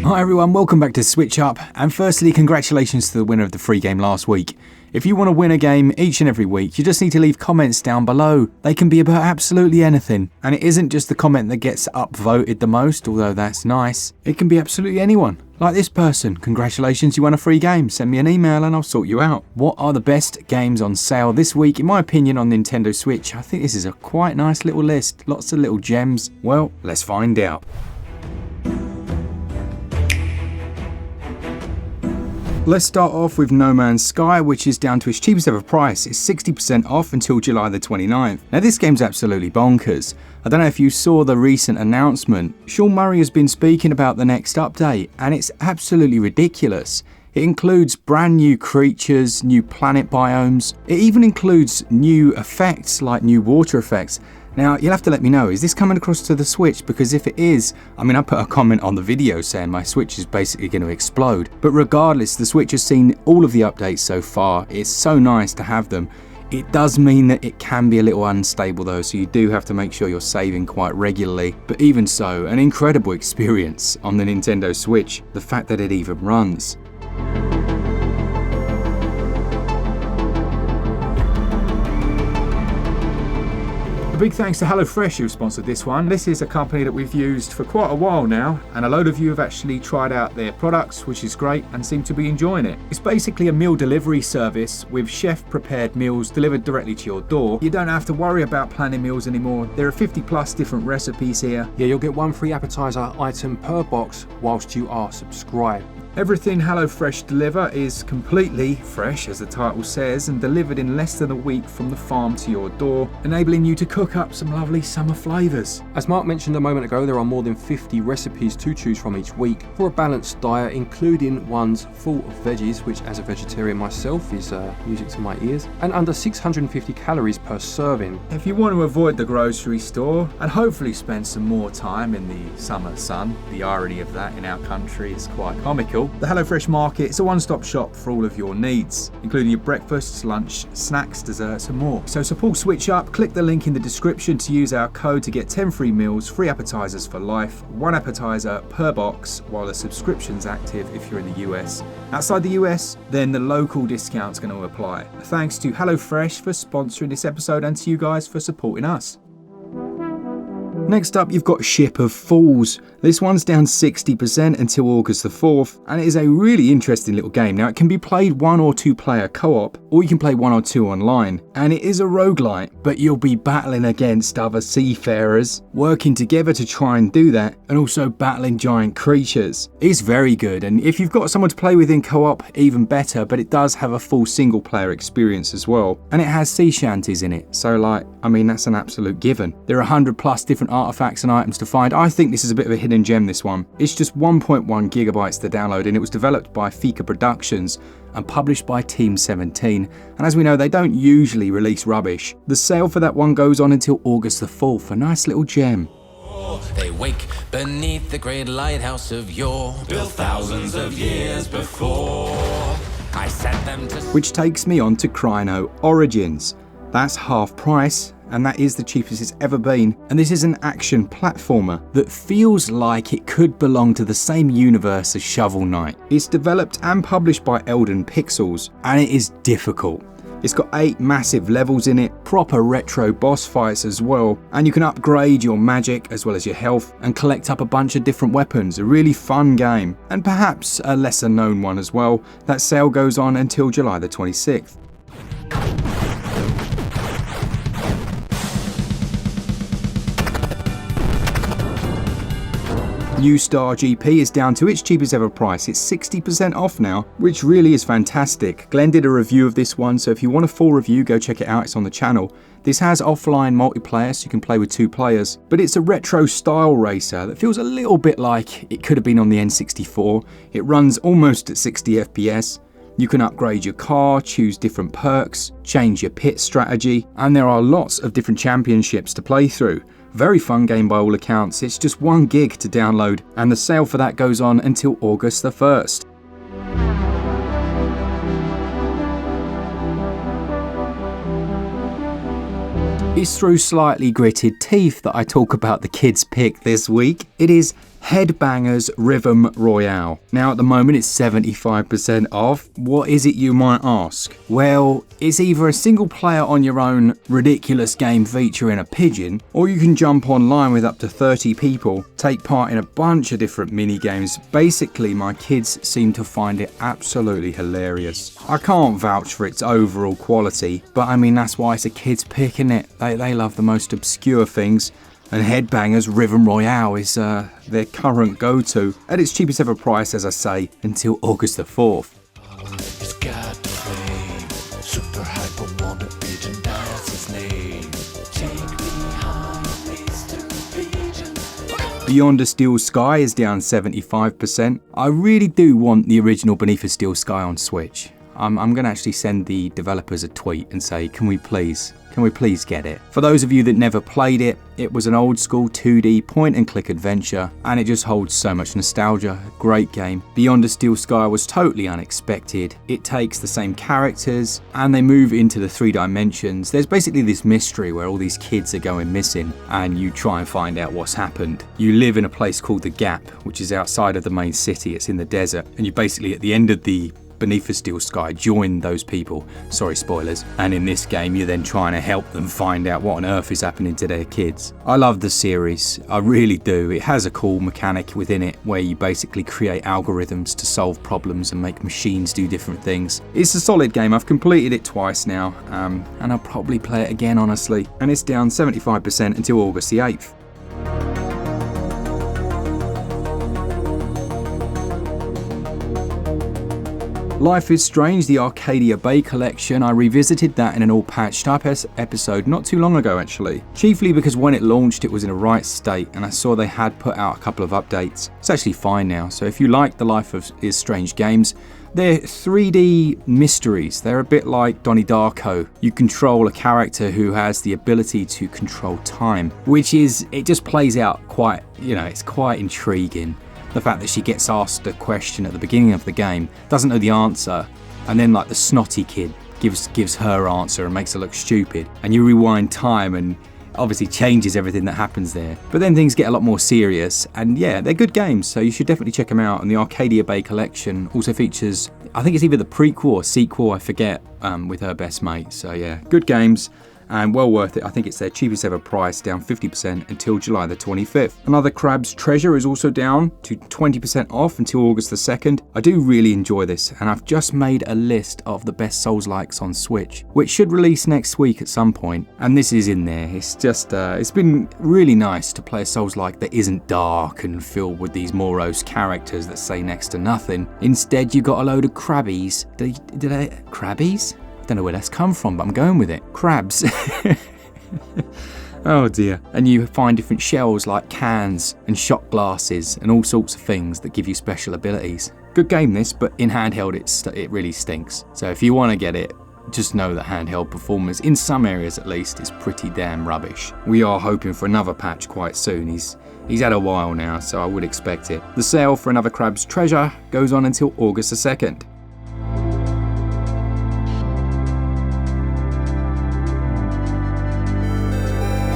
Hi everyone, welcome back to SwitchUp, and firstly congratulations to the winner of the free game last week. If you want to win a game each and every week, you just need to leave comments down below. They can be about absolutely anything, and it isn't just the comment that gets upvoted the most, although that's nice. It can be absolutely anyone. Like this person, congratulations, you won a free game. Send me an email and I'll sort you out. What are the best games on sale this week, in my opinion, on Nintendo Switch? I think this is a quite nice little list. Lots of little gems. Well, let's find out. Let's start off with No Man's Sky, which is down to its cheapest ever price. It's 60% off until July the 29th. Now this game's absolutely bonkers. I don't know if you saw the recent announcement. Sean Murray has been speaking about the next update, and it's absolutely ridiculous. It includes brand new creatures, new planet biomes. It even includes new effects, like new water effects. Now, you'll have to let me know, is this coming across to the Switch? Because if it is, I mean, I put a comment on the video saying my Switch is basically going to explode. But regardless, the Switch has seen all of the updates so far. It's so nice to have them. It does mean that it can be a little unstable though, so you do have to make sure you're saving quite regularly. But even so, an incredible experience on the Nintendo Switch, the fact that it even runs. A big thanks to HelloFresh who sponsored this one. This is a company that we've used for quite a while now, and a load of you have actually tried out their products, which is great, and seem to be enjoying it. It's basically a meal delivery service with chef-prepared meals delivered directly to your door. You don't have to worry about planning meals anymore. There are 50 plus different recipes here. Yeah, you'll get one free appetizer item per box whilst you are subscribed. Everything HelloFresh deliver is completely fresh, as the title says, and delivered in less than a week from the farm to your door, enabling you to cook up some lovely summer flavours. As Mark mentioned a moment ago, there are more than 50 recipes to choose from each week for a balanced diet, including ones full of veggies, which as a vegetarian myself is music to my ears, and under 650 calories per serving. If you want to avoid the grocery store and hopefully spend some more time in the summer sun, the irony of that in our country is quite comical. The HelloFresh Market is a one-stop shop for all of your needs, including your breakfasts, lunch, snacks, desserts and more. So support SwitchUp, click the link in the description to use our code to get 10 free meals, free appetizers for life, one appetizer per box while the subscription's active if you're in the US. Outside the US, then the local discount's going to apply. Thanks to HelloFresh for sponsoring this episode and to you guys for supporting us. Next up, you've got Ship of Fools. This one's down 60% until August the 4th, and it is a really interesting little game. Now, it can be played 1 or 2 player co-op, or you can play 1 or 2 online. And it is a roguelite, but you'll be battling against other seafarers, working together to try and do that, and also battling giant creatures. It's very good, and if you've got someone to play with in co-op, even better, but it does have a full single player experience as well. And it has sea shanties in it, so that's an absolute given. There are 100 plus different artifacts and items to find. I think this is a bit of a hidden gem, this one. It's just 1.1 gigabytes to download, and it was developed by Fika Productions and published by Team 17. And as we know, they don't usually release rubbish. The sale for that one goes on until August the 4th. A nice little gem. They wake beneath the great lighthouse of yore, built thousands of years before. I sent them to... Which takes me on to Kraino Origins. That's half price, and that is the cheapest it's ever been. And this is an action platformer that feels like it could belong to the same universe as Shovel Knight. It's developed and published by Elden Pixels, and it is difficult. It's got 8 massive levels in it, proper retro boss fights as well, and you can upgrade your magic as well as your health and collect up a bunch of different weapons. A really fun game, and perhaps a lesser known one as well. That sale goes on until July the 26th. New Star GP is down to its cheapest ever price. It's 60% off now, which really is fantastic. Glen did a review of this one, so if you want a full review, go check it out. It's on the channel. This has offline multiplayer, so you can play with 2 players, but it's a retro style racer that feels a little bit like it could have been on the N64. It runs almost at 60 FPS. You can upgrade your car, choose different perks, change your pit strategy, and there are lots of different championships to play through. Very fun game by all accounts. It's just 1 gig to download, and the sale for that goes on until August the 1st. It's through slightly gritted teeth that I talk about the kids' pick this week. It is Headbangers Rhythm Royale. Now at the moment it's 75% off. What is it, you might ask? Well, it's either a single player on your own ridiculous game featuring a pigeon, or you can jump online with up to 30 people, take part in a bunch of different mini games. Basically, my kids seem to find it absolutely hilarious. I can't vouch for its overall quality, but I mean that's why it's a kid's pick, isn't it? They love the most obscure things. And Headbangers Rhythm Royale is their current go-to at its cheapest ever price, as I say, until August the 4th. It's got the flame, super hyper wonder pigeon, that's his name. Take me high, Mr. Pigeon. Beyond a Steel Sky is down 75%. I really do want the original Beneath a Steel Sky on Switch. I'm going to actually send the developers a tweet and say, can we please get it? For those of you that never played it, it was an old school 2D point and click adventure, and it just holds so much nostalgia. Great game. Beyond a Steel Sky was totally unexpected. It takes the same characters and they move into the 3 dimensions. There's basically this mystery where all these kids are going missing and you try and find out what's happened. You live in a place called the Gap, which is outside of the main city. It's in the desert, and you basically at the end of the Beneath a Steel Sky join those people. Sorry, spoilers. And in this game, you're then trying to help them find out what on earth is happening to their kids. I love the series. I really do. It has a cool mechanic within it where you basically create algorithms to solve problems and make machines do different things. It's a solid game. I've completed it twice now, and I'll probably play it again, honestly. And it's down 75% until August the 8th. Life is Strange, the Arcadia Bay collection. I revisited that in an all patched up episode not too long ago actually. Chiefly because when it launched it was in a right state and I saw they had put out a couple of updates. It's actually fine now, so if you like the Life is Strange games, they're 3D mysteries. They're a bit like Donnie Darko. You control a character who has the ability to control time, it just plays out quite, it's quite intriguing. The fact that she gets asked a question at the beginning of the game, doesn't know the answer, and then like the snotty kid gives her answer and makes her look stupid, and you rewind time and obviously changes everything that happens there. But then things get a lot more serious, and yeah, they're good games, so you should definitely check them out. And the Arcadia Bay collection also features, I think it's either the prequel or sequel, I forget, with her best mate. So yeah, good games. And well worth it. I think it's their cheapest ever price, down 50% until July the 25th. Another Crab's Treasure is also down to 20% off until August the 2nd. I do really enjoy this, and I've just made a list of the best Souls-likes on Switch, which should release next week at some point, and this is in there. It's just, it's been really nice to play a Souls-like that isn't dark and filled with these morose characters that say next to nothing. Instead, you got a load of crabbies. Crabbies? Don't know where that's come from, but I'm going with it. Crabs. Oh dear. And you find different shells like cans and shot glasses and all sorts of things that give you special abilities. Good game this, but in handheld it really stinks. So if you want to get it, just know that handheld performance, in some areas at least, is pretty damn rubbish. We are hoping for another patch quite soon. He's had a while now, so I would expect it. The sale for another Crab's Treasure goes on until August the 2nd.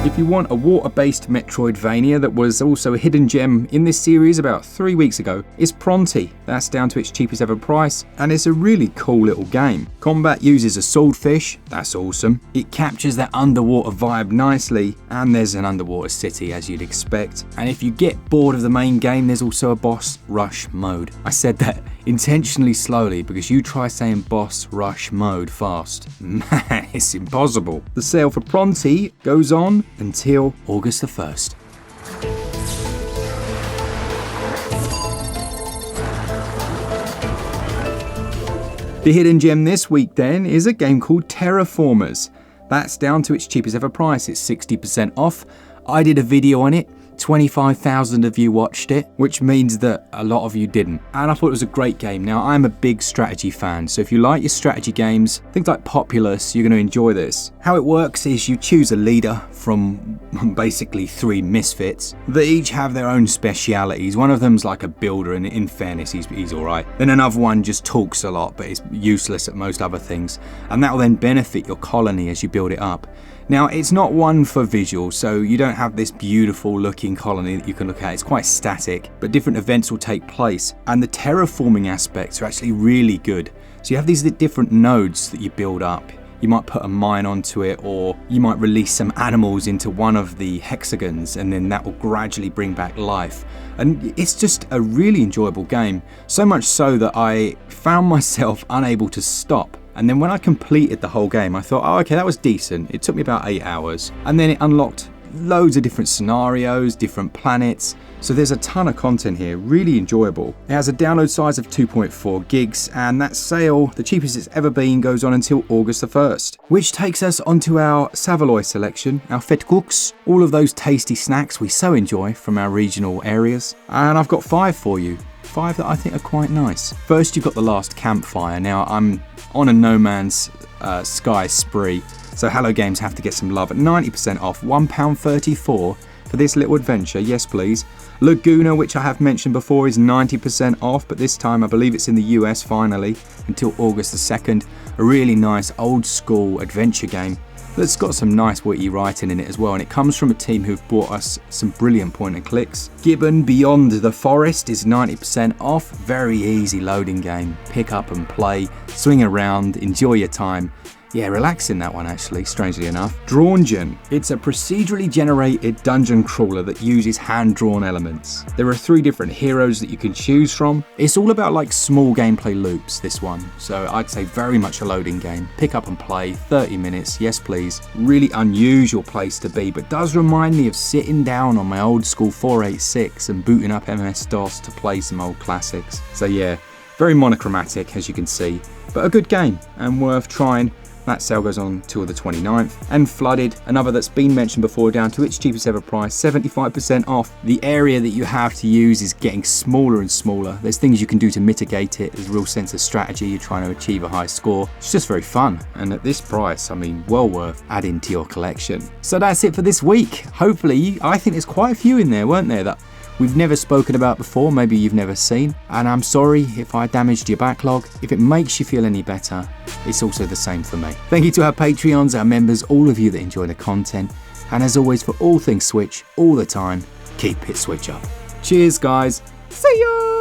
If you want a water-based Metroidvania that was also a hidden gem in this series about 3 weeks ago, it's Pronty. That's down to its cheapest ever price, and it's a really cool little game. Combat uses a swordfish, that's awesome. It captures that underwater vibe nicely, and there's an underwater city as you'd expect. And if you get bored of the main game, there's also a boss rush mode. I said that intentionally slowly because you try saying boss rush mode fast. Man, it's impossible. The sale for Pronty goes on until August the 1st. The hidden gem this week then is a game called Terraformers. That's down to its cheapest ever price. It's 60% off. I did a video on it. 25,000 of you watched it, which means that a lot of you didn't. And I thought it was a great game. Now, I'm a big strategy fan, so if you like your strategy games, things like Populous, you're going to enjoy this. How it works is you choose a leader from basically 3 misfits that each have their own specialities. One of them's like a builder, and in fairness, he's alright. Then another one just talks a lot, but is useless at most other things. And that will then benefit your colony as you build it up. Now, it's not one for visual, so you don't have this beautiful looking colony that you can look at. It's quite static, but different events will take place. And the terraforming aspects are actually really good. So you have these different nodes that you build up. You might put a mine onto it, or you might release some animals into one of the hexagons, and then that will gradually bring back life. And it's just a really enjoyable game. So much so that I found myself unable to stop. And then when I completed the whole game, I thought, oh, okay, that was decent. It took me about 8 hours. And then it unlocked loads of different scenarios, different planets. So there's a ton of content here, really enjoyable. It has a download size of 2.4 gigs, and that sale, the cheapest it's ever been, goes on until August the 1st. Which takes us onto our Savaloy Selection, our fête cooks, all of those tasty snacks we so enjoy from our regional areas. And I've got 5 for you. 5 that I think are quite nice. First, you've got the Last Campfire. Now, I'm on a No Man's Sky spree, so Hello Games have to get some love at 90% off, £1.34 for this little adventure. Yes, please. Laguna, which I have mentioned before, is 90% off, but this time I believe it's in the US finally, until August the 2nd. A really nice old school adventure game that's got some nice witty writing in it as well, and it comes from a team who've brought us some brilliant point and clicks. Gibbon Beyond the Forest is 90% off, very easy loading game. Pick up and play, swing around, enjoy your time. Yeah, relaxing that one actually, strangely enough. Drawngen. It's a procedurally generated dungeon crawler that uses hand-drawn elements. There are 3 different heroes that you can choose from. It's all about like small gameplay loops, this one. So I'd say very much a loading game. Pick up and play, 30 minutes, yes please. Really unusual place to be, but does remind me of sitting down on my old school 486 and booting up MS-DOS to play some old classics. So yeah, very monochromatic as you can see, but a good game and worth trying. That sale goes on till the 29th. And Flooded, another that's been mentioned before, down to its cheapest ever price, 75% off. The area that you have to use is getting smaller and smaller. There's things you can do to mitigate it. There's a real sense of strategy. You're trying to achieve a high score. It's just very fun. And at this price, I mean, well worth adding to your collection. So that's it for this week. Hopefully, I think there's quite a few in there, weren't there, that we've never spoken about before, maybe you've never seen. And I'm sorry if I damaged your backlog. If it makes you feel any better, it's also the same for me. Thank you to our Patreons, our members, all of you that enjoy the content. And as always, for all things Switch, all the time, keep it Switch up. Cheers, guys. See ya!